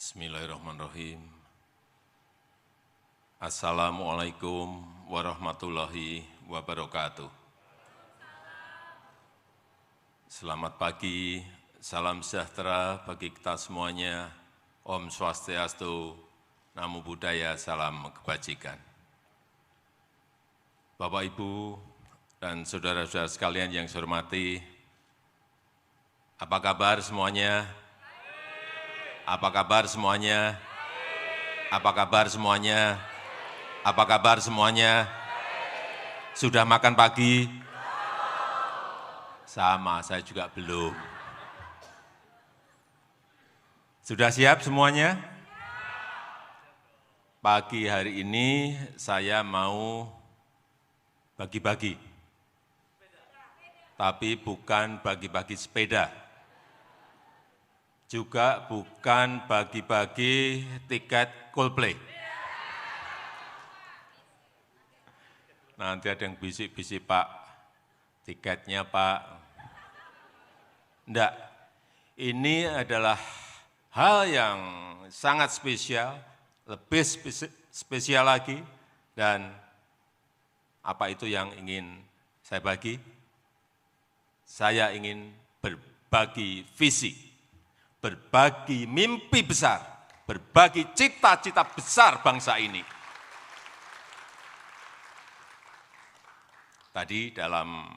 Bismillahirrahmanirrahim. Assalamualaikum warahmatullahi wabarakatuh. Selamat pagi, salam sejahtera bagi kita semuanya. Om Swastiastu, Namo Buddhaya, salam kebajikan. Bapak, Ibu, dan saudara-saudara sekalian yang saya hormati, apa kabar semuanya? Apa kabar semuanya? Apa kabar semuanya? Apa kabar semuanya? Sudah makan pagi? Sama, saya juga belum. Sudah siap semuanya? Pagi hari ini saya mau bagi-bagi. Tapi bukan bagi-bagi sepeda. Juga bukan bagi-bagi tiket Coldplay. Nanti ada yang bisik-bisik, Pak, tiketnya, Pak. Enggak, ini adalah hal yang sangat spesial, lebih spesial lagi, dan apa itu yang ingin saya bagi? Saya ingin berbagi visi, berbagi mimpi besar, berbagi cita-cita besar bangsa ini. Tadi dalam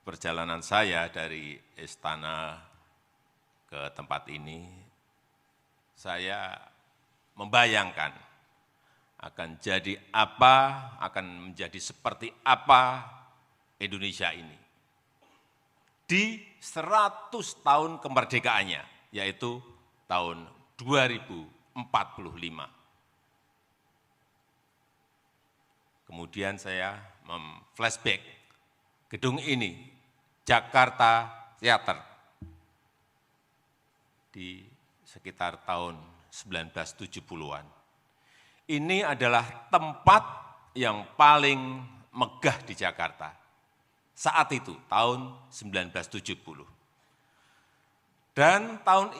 perjalanan saya dari istana ke tempat ini, saya membayangkan akan jadi apa, akan menjadi seperti apa Indonesia ini di 100 tahun kemerdekaannya, yaitu tahun 2045. Kemudian saya flashback gedung ini, Jakarta Theater, di sekitar tahun 1970-an. Ini adalah tempat yang paling megah di Jakarta saat itu, tahun 1970. Dan tahun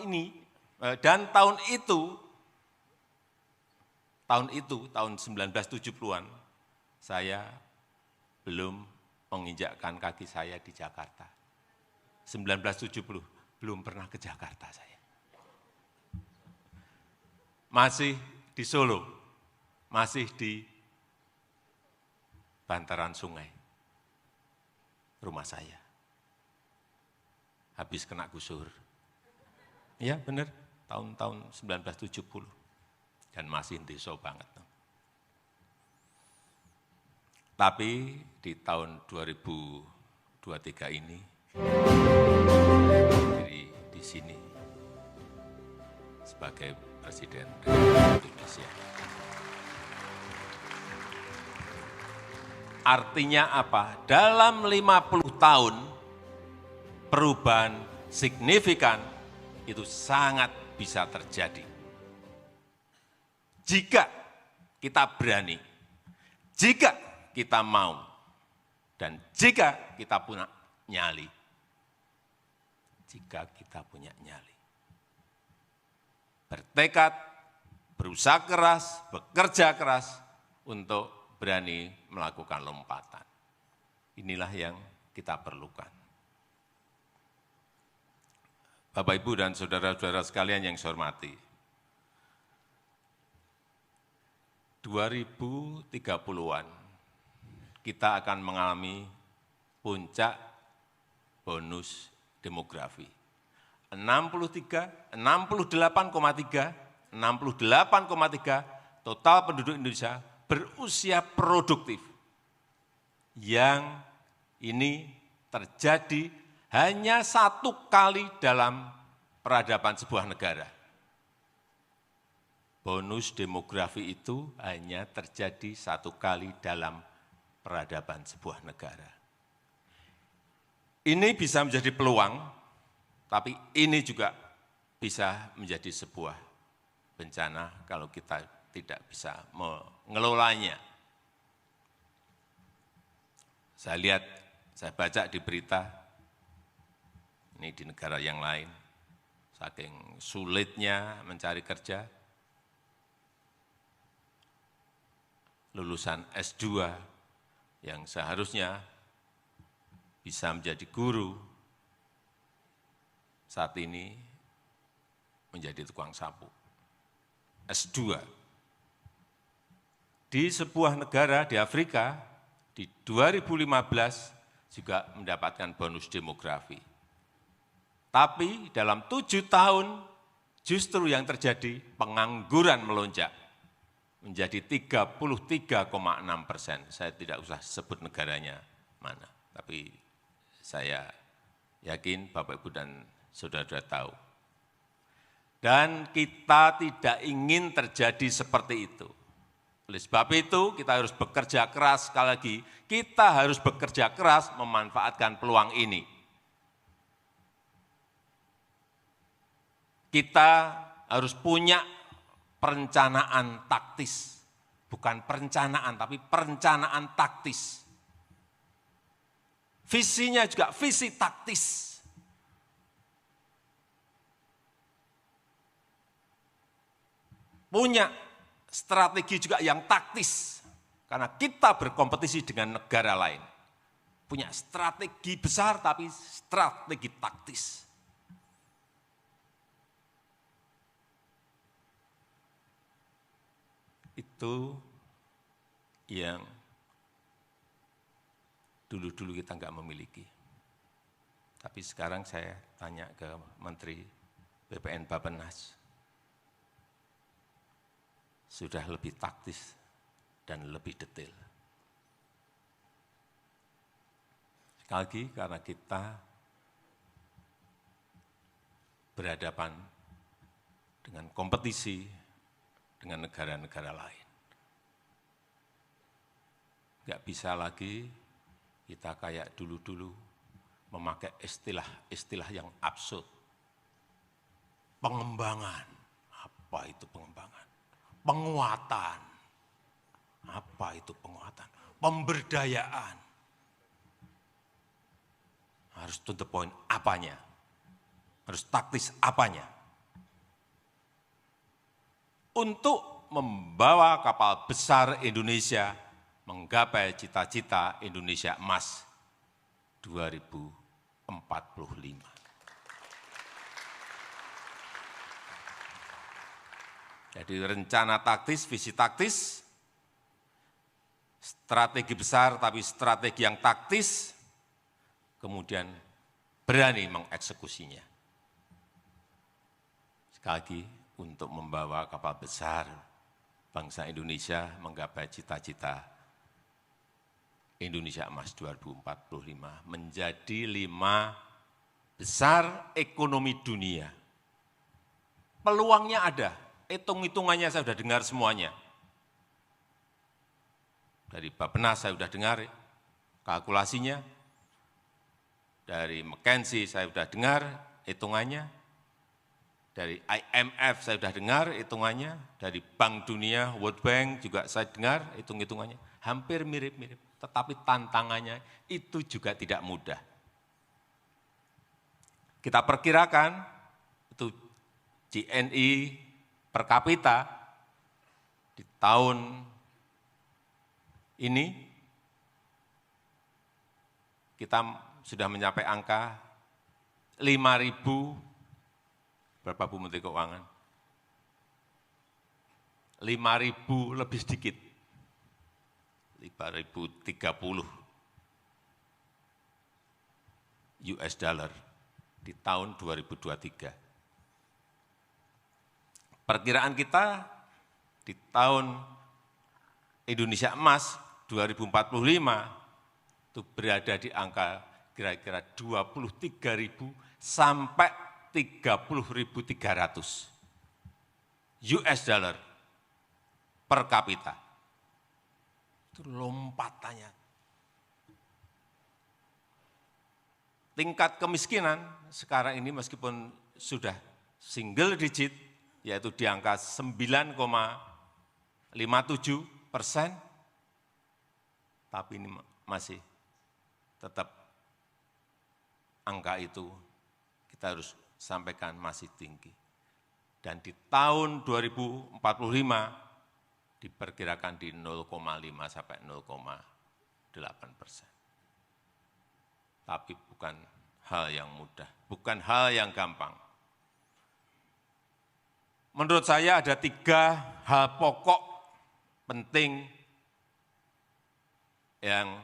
itu, tahun 1970-an, saya belum menginjakkan kaki saya di Jakarta. 1970, belum pernah ke Jakarta saya. Masih di Solo, masih di bantaran sungai, rumah saya. Habis kena gusur. Iya benar, tahun 1970. Dan masih deso banget. Tapi di tahun 2023 ini, di sini sebagai Presiden Republik Indonesia. Artinya apa? Dalam 50 tahun, perubahan signifikan itu sangat bisa terjadi. Jika kita berani, jika kita mau, dan jika kita punya nyali. Jika kita punya nyali. Bertekad, berusaha keras, bekerja keras untuk berani melakukan lompatan. Inilah yang kita perlukan. Bapak, Ibu, dan saudara-saudara sekalian yang saya hormati, 2030-an kita akan mengalami puncak bonus demografi. 68,3 total penduduk Indonesia berusia produktif. Yang ini terjadi hanya 1 kali dalam peradaban sebuah negara. Bonus demografi itu hanya terjadi 1 kali dalam peradaban sebuah negara. Ini bisa menjadi peluang, tapi ini juga bisa menjadi sebuah bencana kalau kita tidak bisa mengelolanya. Saya baca di berita, ini di negara yang lain, saking sulitnya mencari kerja, lulusan S2 yang seharusnya bisa menjadi guru, saat ini menjadi tukang sapu. S2. Di sebuah negara di Afrika, di 2015 juga mendapatkan bonus demografi. Tapi dalam 7 tahun justru yang terjadi pengangguran melonjak menjadi 33,6%. Saya tidak usah sebut negaranya mana, tapi saya yakin Bapak Ibu dan saudara-saudara tahu. Dan kita tidak ingin terjadi seperti itu. Oleh sebab itu kita harus bekerja keras, sekali lagi kita harus bekerja keras memanfaatkan peluang ini. Kita harus punya perencanaan taktis, bukan perencanaan tapi perencanaan taktis. Visinya juga visi taktis. Punya strategi juga yang taktis, karena kita berkompetisi dengan negara lain. Punya strategi besar tapi strategi taktis. Itu yang dulu-dulu kita enggak memiliki. Tapi sekarang saya tanya ke Menteri BPN Bappenas, sudah lebih taktis dan lebih detail. Sekali lagi karena kita berhadapan dengan kompetisi dengan negara-negara lain. Enggak bisa lagi kita kayak dulu-dulu memakai istilah-istilah yang absurd. Pengembangan, apa itu pengembangan? Penguatan, apa itu penguatan? Pemberdayaan. Harus to the point apanya? Harus taktis apanya? Untuk membawa kapal besar Indonesia menggapai cita-cita Indonesia Emas 2045. Jadi rencana taktis, visi taktis, strategi besar tapi strategi yang taktis, kemudian berani mengeksekusinya. Sekali lagi, untuk membawa kapal besar bangsa Indonesia menggapai cita-cita Indonesia Emas 2045 menjadi 5 besar ekonomi dunia. Peluangnya ada, hitung-hitungannya saya sudah dengar semuanya. Dari Bappenas saya sudah dengar kalkulasinya, dari McKinsey saya sudah dengar hitungannya, dari IMF saya sudah dengar hitungannya, dari Bank Dunia, World Bank juga saya dengar hitung-hitungannya. Hampir mirip-mirip, tetapi tantangannya itu juga tidak mudah. Kita perkirakan itu GNI per kapita di tahun ini kita sudah mencapai angka 5.000, berapa Bu Menteri Keuangan? 5.000 lebih sedikit, 5.030 US dollar di tahun 2023. Perkiraan kita di tahun Indonesia Emas 2045 itu berada di angka kira-kira 23.000 sampai 30.300 US dollar per kapita. Itu lompatannya. Tingkat kemiskinan sekarang ini meskipun sudah single digit, yaitu di angka 9,57%, tapi ini masih tetap angka itu kita harus sampaikan masih tinggi. Dan di tahun 2045 diperkirakan di 0,5 sampai 0,8%. Tapi bukan hal yang mudah, bukan hal yang gampang. Menurut saya ada 3 hal pokok penting yang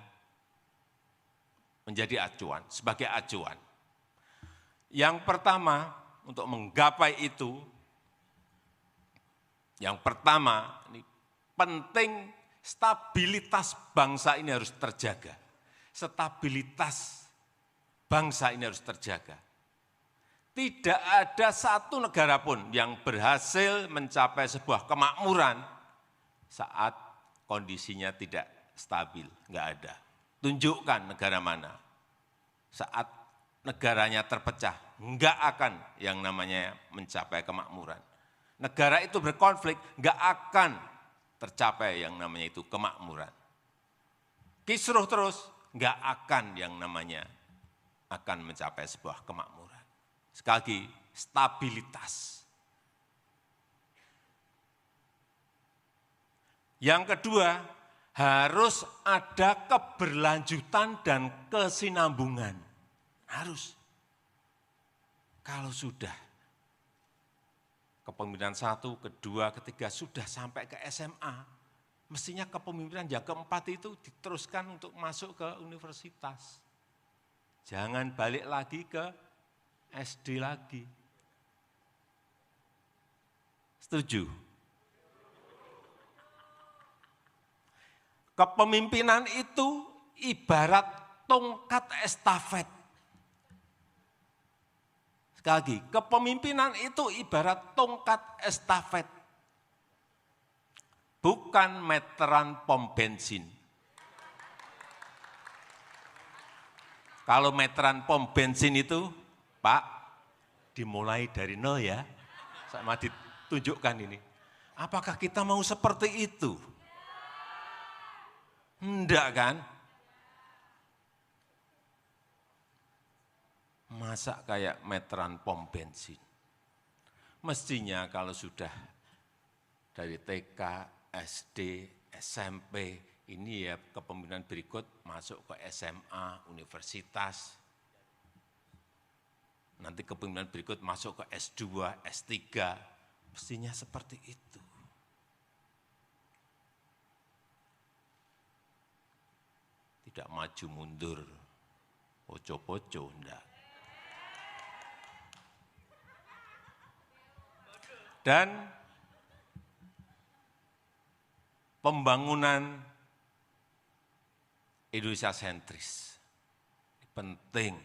menjadi acuan, sebagai acuan. Yang pertama, untuk menggapai itu, yang pertama, ini penting stabilitas bangsa ini harus terjaga. Stabilitas bangsa ini harus terjaga. Tidak ada satu negara pun yang berhasil mencapai sebuah kemakmuran saat kondisinya tidak stabil, enggak ada. Tunjukkan negara mana. Saat negaranya terpecah, enggak akan yang namanya mencapai kemakmuran. Negara itu berkonflik, enggak akan tercapai yang namanya itu kemakmuran. Kisruh terus, enggak akan yang namanya akan mencapai sebuah kemakmuran. Sekali lagi, stabilitas. Yang kedua, harus ada keberlanjutan dan kesinambungan. Harus. Kalau sudah kepemimpinan 1, kedua, ketiga sudah sampai ke SMA, mestinya kepemimpinan yang keempat itu diteruskan untuk masuk ke universitas. Jangan balik lagi ke SD lagi. Setuju? Kepemimpinan itu ibarat tongkat estafet. Sekali lagi, kepemimpinan itu ibarat tongkat estafet. Bukan meteran pom bensin. Kalau meteran pom bensin itu, Pak, dimulai dari nol ya, sama ditunjukkan ini. Apakah kita mau seperti itu? Enggak kan? Masa kayak meteran pom bensin? Mestinya kalau sudah dari TK, SD, SMP, ini ya kepemimpinan berikut masuk ke SMA, universitas. Nanti kepemimpinan berikut masuk ke S2, S3, mestinya seperti itu. Tidak maju mundur, poco-poco, enggak. Dan pembangunan Indonesia sentris, penting.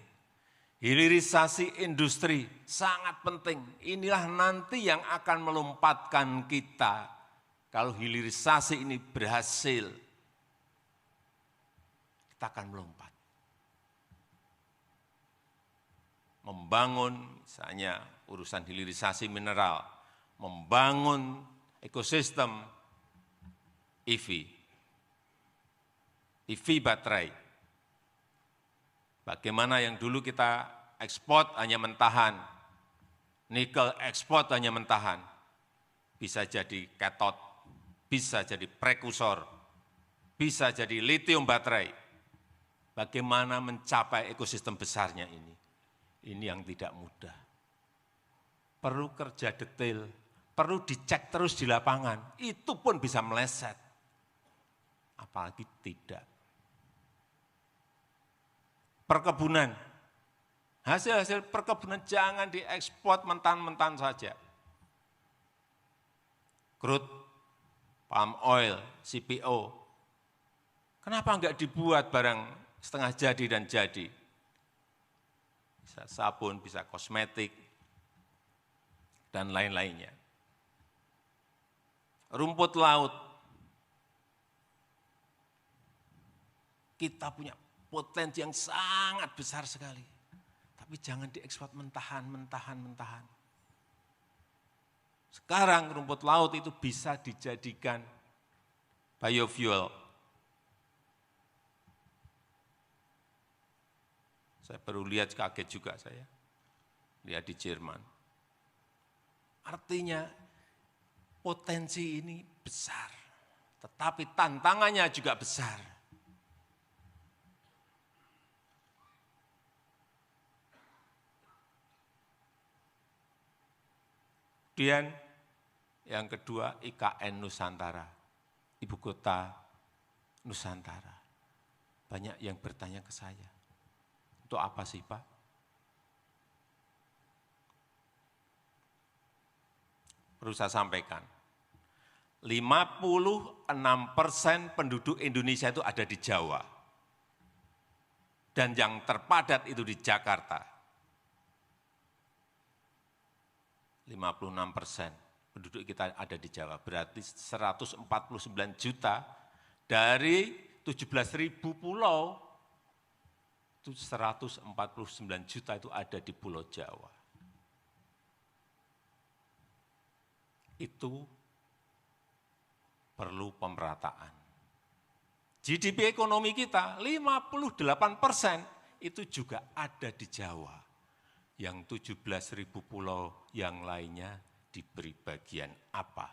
Hilirisasi industri sangat penting. Inilah nanti yang akan melompatkan kita. Kalau hilirisasi ini berhasil, kita akan melompat. Membangun misalnya urusan hilirisasi mineral, membangun ekosistem EV baterai. Bagaimana yang dulu kita ekspor hanya mentahan, nikel ekspor hanya mentahan, bisa jadi katot, bisa jadi prekursor, bisa jadi litium baterai. Bagaimana mencapai ekosistem besarnya ini? Ini yang tidak mudah. Perlu kerja detail, perlu dicek terus di lapangan, itu pun bisa meleset. Apalagi tidak. Perkebunan, hasil-hasil perkebunan jangan diekspor mentah-mentah saja. Crude, palm oil, CPO, kenapa enggak dibuat barang setengah jadi dan jadi? Bisa sabun, bisa kosmetik, dan lain-lainnya. Rumput laut, kita punya potensi yang sangat besar sekali. Tapi jangan diekspor mentahan. Sekarang rumput laut itu bisa dijadikan biofuel. Saya baru lihat, kaget juga saya. Lihat di Jerman. Artinya potensi ini besar. tetapi tantangannya juga besar. Kemudian yang kedua IKN Nusantara, Ibu Kota Nusantara. Banyak yang bertanya ke saya, untuk apa sih Pak? Perlu saya sampaikan, 56% penduduk Indonesia itu ada di Jawa. Dan yang terpadat itu di Jakarta. 56% penduduk kita ada di Jawa, berarti 149 juta dari 17.000 pulau, itu 149 juta itu ada di Pulau Jawa. Itu perlu pemerataan. GDP ekonomi kita 58% itu juga ada di Jawa. Yang 17.000 pulau yang lainnya diberi bagian apa?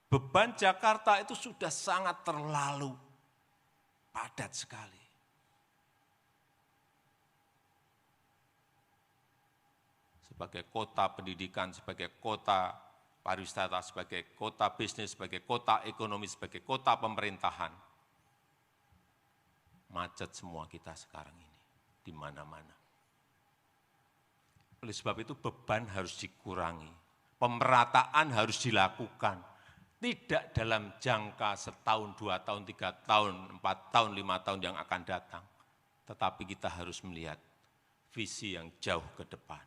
Beban Jakarta itu sudah sangat terlalu padat sekali. Sebagai kota pendidikan, sebagai kota pariwisata, sebagai kota bisnis, sebagai kota ekonomi, sebagai kota pemerintahan. Macet semua kita sekarang ini, di mana-mana. Oleh sebab itu beban harus dikurangi, pemerataan harus dilakukan. Tidak dalam jangka setahun, 2 tahun, 3 tahun, 4 tahun, 5 tahun yang akan datang. Tetapi kita harus melihat visi yang jauh ke depan.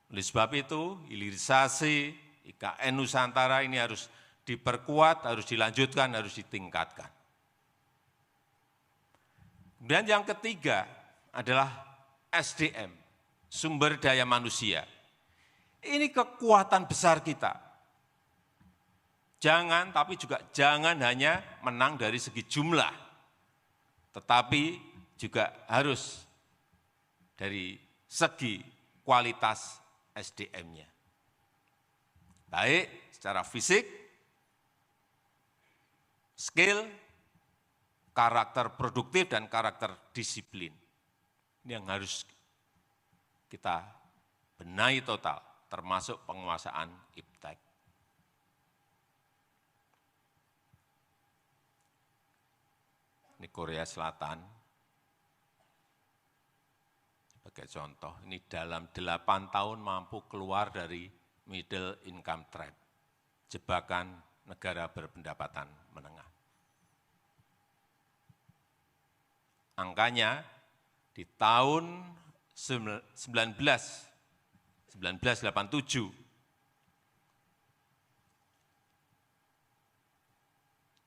Oleh sebab itu, hilirisasi IKN Nusantara ini harus diperkuat, harus dilanjutkan, harus ditingkatkan. Kemudian yang ketiga adalah SDM, sumber daya manusia. Ini kekuatan besar kita. Jangan, tapi juga jangan hanya menang dari segi jumlah, tetapi juga harus dari segi kualitas SDM-nya. Baik secara fisik, skill, karakter produktif, dan karakter disiplin. Ini yang harus kita benahi total, termasuk penguasaan iptek. Ini Korea Selatan, sebagai contoh, ini dalam 8 tahun mampu keluar dari middle income trap, jebakan negara berpendapatan menengah. Angkanya di tahun 1987,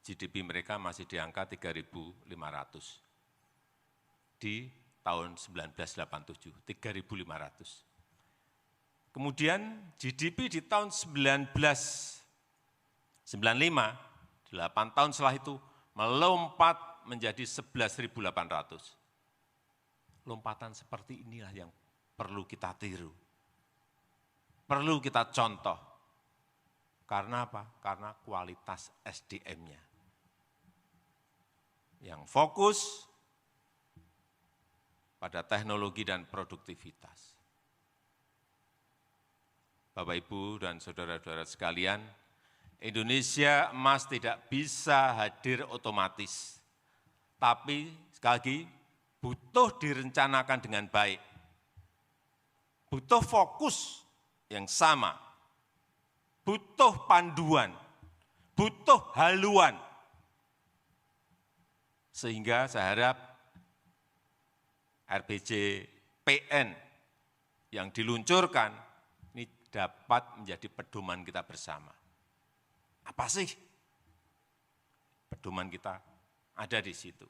GDP mereka masih di angka 3.500. Di tahun 1987, 3.500. Kemudian GDP di tahun 1995, 8 tahun setelah itu, melompat menjadi 11.800. Lompatan seperti inilah yang perlu kita tiru. Perlu kita contoh. Karena apa? Karena kualitas SDM-nya. Yang fokus pada teknologi dan produktivitas. Bapak, Ibu, dan saudara-saudara sekalian, Indonesia emas tidak bisa hadir otomatis. Tapi sekali lagi, butuh direncanakan dengan baik. Butuh fokus yang sama. Butuh panduan. Butuh haluan. Sehingga saya harap RPJPN yang diluncurkan ini dapat menjadi pedoman kita bersama. Apa sih pedoman kita? Ada di situ.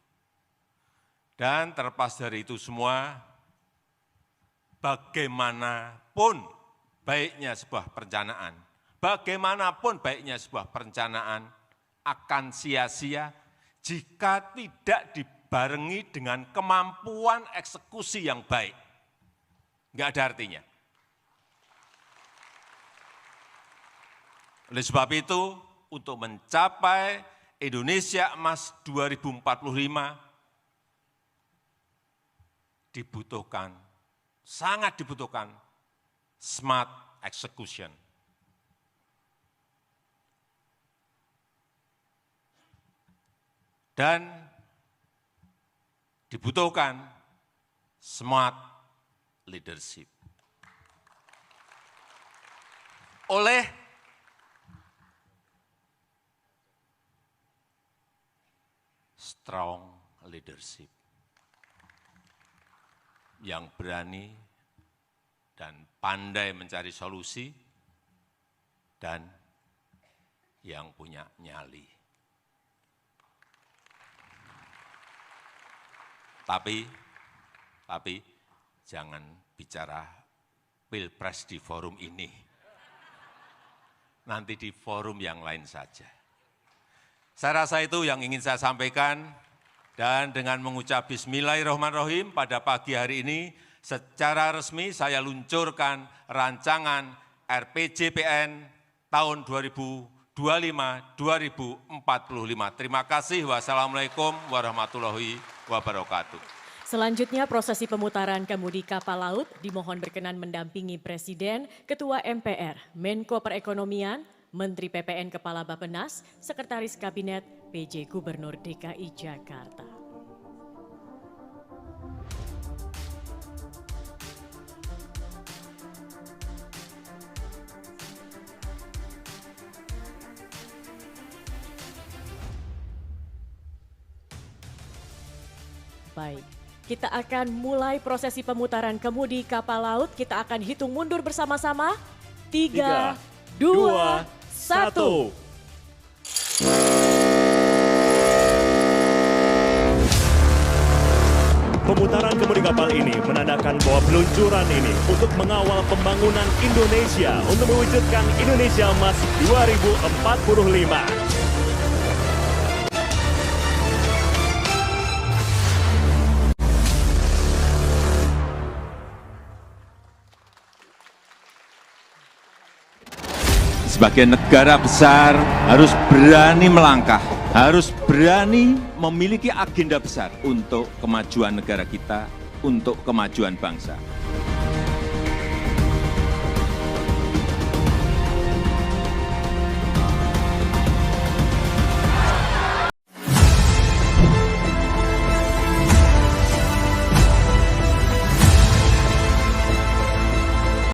Dan terlepas dari itu semua, bagaimanapun baiknya sebuah perencanaan, bagaimanapun baiknya sebuah perencanaan akan sia-sia jika tidak dibarengi dengan kemampuan eksekusi yang baik. Nggak ada artinya. Oleh sebab itu, untuk mencapai Indonesia Emas 2045, dibutuhkan, sangat dibutuhkan smart execution. Dan dibutuhkan smart leadership. Oleh strong leadership yang berani dan pandai mencari solusi dan yang punya nyali. Tapi jangan bicara pilpres di forum ini. Nanti di forum yang lain saja. Saya rasa itu yang ingin saya sampaikan, dan dengan mengucap bismillahirrahmanirrahim pada pagi hari ini, secara resmi saya luncurkan rancangan RPJPN tahun 2025-2045. Terima kasih. Wassalamualaikum warahmatullahi wabarakatuh. Selanjutnya prosesi pemutaran kemudi kapal laut dimohon berkenan mendampingi Presiden, Ketua MPR, Menko Perekonomian, Menteri PPN Kepala Bappenas, Sekretaris Kabinet, PJ Gubernur DKI Jakarta. Baik, kita akan mulai prosesi pemutaran kemudi kapal laut. Kita akan hitung mundur bersama-sama. 3, 2, 1. Pemutaran kemudi kapal ini menandakan bahwa peluncuran ini untuk mengawal pembangunan Indonesia untuk mewujudkan Indonesia Emas 2045. Sebagai negara besar harus berani melangkah, harus berani memiliki agenda besar untuk kemajuan negara kita, untuk kemajuan bangsa.